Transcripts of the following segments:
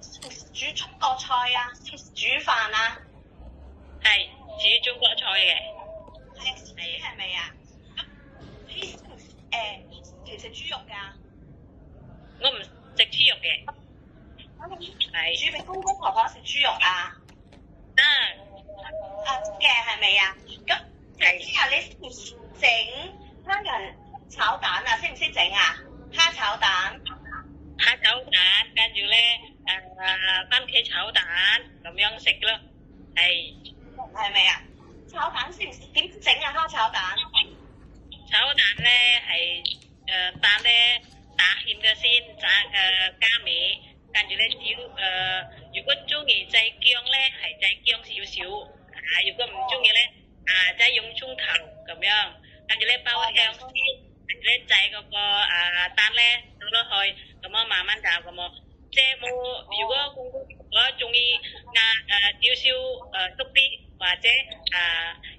煮中國菜啊，煮飯啊，係煮中國菜嘅，係咪啊？咁食唔食豬肉㗎？我唔食豬肉嘅，係煮俾公公婆婆食豬肉啊？得嘅係咪啊？咁聽日你識唔識整蝦仁炒蛋啊？識唔識整啊？蝦炒蛋。蝦炒蛋，跟住咧番茄炒蛋咁樣食咯，係咪啊？炒蛋識唔識點整啊？蝦炒蛋。炒蛋咧係蛋咧打芡嘅先，加味，跟住咧如果中意製薑咧係製薑少少，如果唔中意咧就用葱頭咁樣，跟住咧包香先，跟住咧製嗰個蛋咧倒落去，咁樣慢慢炒咁樣。即係冇，如果公公婆婆中意少少熟啲，或者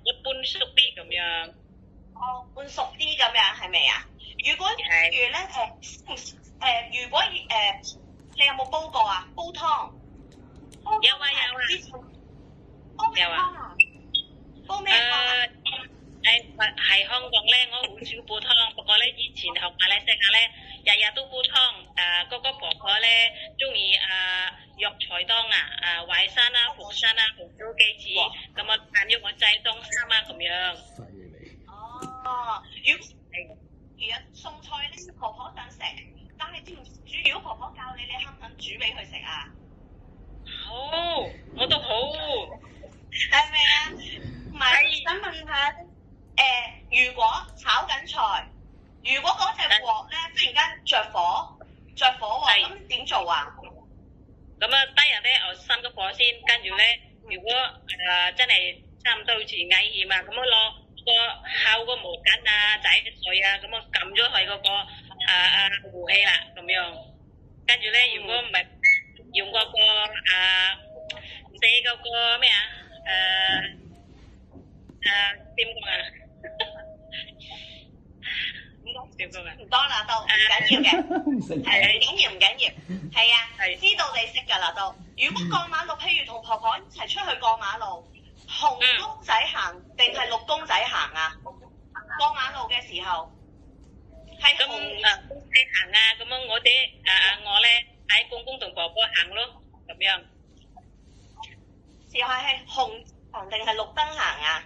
一般熟啲咁樣。半熟啲咁樣係咪啊？如果譬如咧如果你有冇煲過啊？煲湯。有啊。煲咩湯啊？煲咩湯啊？喺香港咧，我好少煲湯，不過咧以前學馬來西亞咧，日日都煲湯。嗰個婆婆咧中意藥材檔淮山啊、佛山啊、紅棗杞子，咁啊揀咗我製當參啊咁樣。如果餸菜咧，婆婆想食，但係知唔煮？如果婆婆教你，你肯唔肯煮俾佢食啊？好，我都好。係咪啊？唔係，想問下如果炒緊菜，如果嗰隻鑊咧忽然間着火喎，咁點做啊？咁啊，低人咧，閂個火先，跟住咧，如果真係差唔多好似危險啊，咁樣攞個烤個毛巾仔水啊，咁啊撳咗佢嗰個壺氣啦，咁樣。跟住咧，如果唔係用嗰個寫嗰個咩點講啊？點講啊？唔多啦，都唔緊要嘅，唔緊要，係啊，知道你識㗎啦都。如果過馬路，譬如同婆婆一齊出去過馬路，紅公仔行定係綠公仔行啊？過馬路嘅時候係紅公仔行啊，咁樣我咧喺公公同婆婆行咯，咁樣。時候係紅行定係綠燈行啊？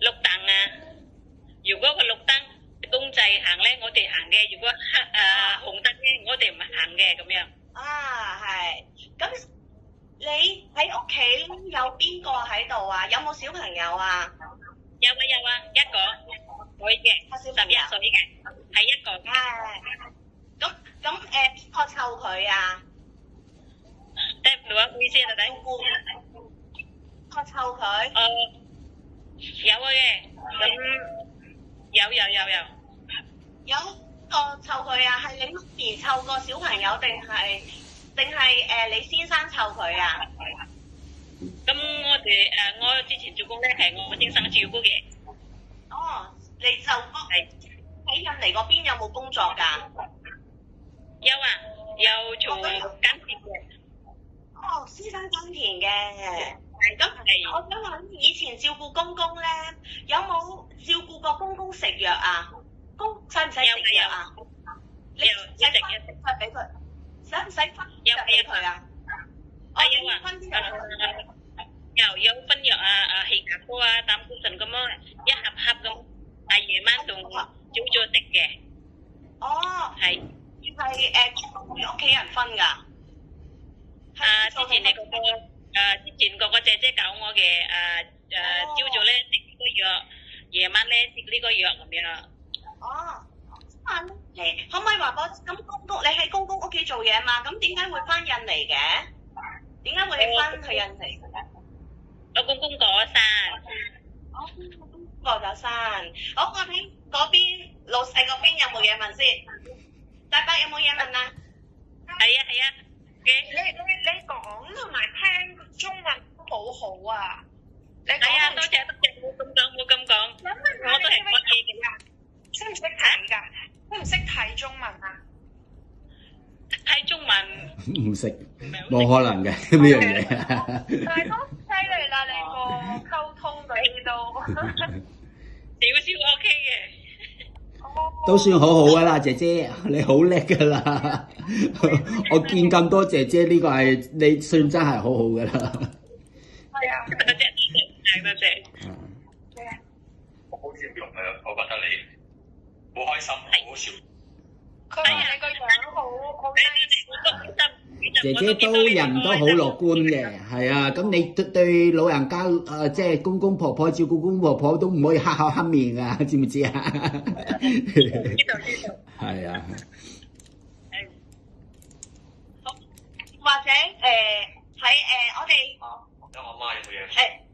綠燈啊！如果個綠燈公仔行咧，我哋行嘅；如果紅燈咧，我哋唔行嘅咁樣。係。咁你喺屋企有邊個喺度啊？有冇小朋友啊？有啊，一個女嘅，11歲嘅，係一個。咁邊個湊佢啊？聽唔到啊？唔好意思啊，弟弟。邊個湊佢？有嘅，咁有。有個湊佢啊？係你媽咪湊個小朋友定係你先生湊佢啊？咁我之前做工咧係我先生照顧嘅。你就喺印尼嗰邊有冇工作㗎？有啊，有做耕田嘅。先生耕田嘅。咁我想問，以前照顧公公咧，有冇照顧過公公食藥啊？使唔使食藥啊？你使分藥俾佢？使唔使分藥俾佢啊？有啊，有分藥血壓高膽固醇咁樣一盒盒咁，夜晚同朝早食嘅。係屋企人分㗎？之前嗰個姐姐教我嘅朝早咧食呢個藥，夜晚咧食呢個藥咁樣。可唔可以話我咁你喺公公屋企做嘢嘛？咁點解會翻印尼嘅？點解會翻去印尼嘅？我公公過咗身。過咗身。好，我睇嗰邊老細嗰邊有冇嘢問先？大伯有冇嘢問啊？係啊。你講同埋聽中文都好好啊！係啊，多謝，冇咁講。我都係講嘢嘅。識唔識睇㗎？識唔識睇中文啊？睇睇中文。唔識，冇可能嘅呢樣嘢。但係都犀利啦，你個溝通你都少少 OK 嘅。都算好好噶啦，姐姐，你好叻噶啦！我見咁多姐姐，呢個係你算真係好好噶啦。係啊，多謝多謝。好笑容啊！我覺得你好開心，好笑。佢話你個樣好 nice。姐姐都人都好樂觀嘅，係啊。咁你對老人家即係公公婆婆照顧公公婆婆都唔可以黑口黑面啊，知唔知啊？知道。係啊。或者喺我哋我媽有冇嘢？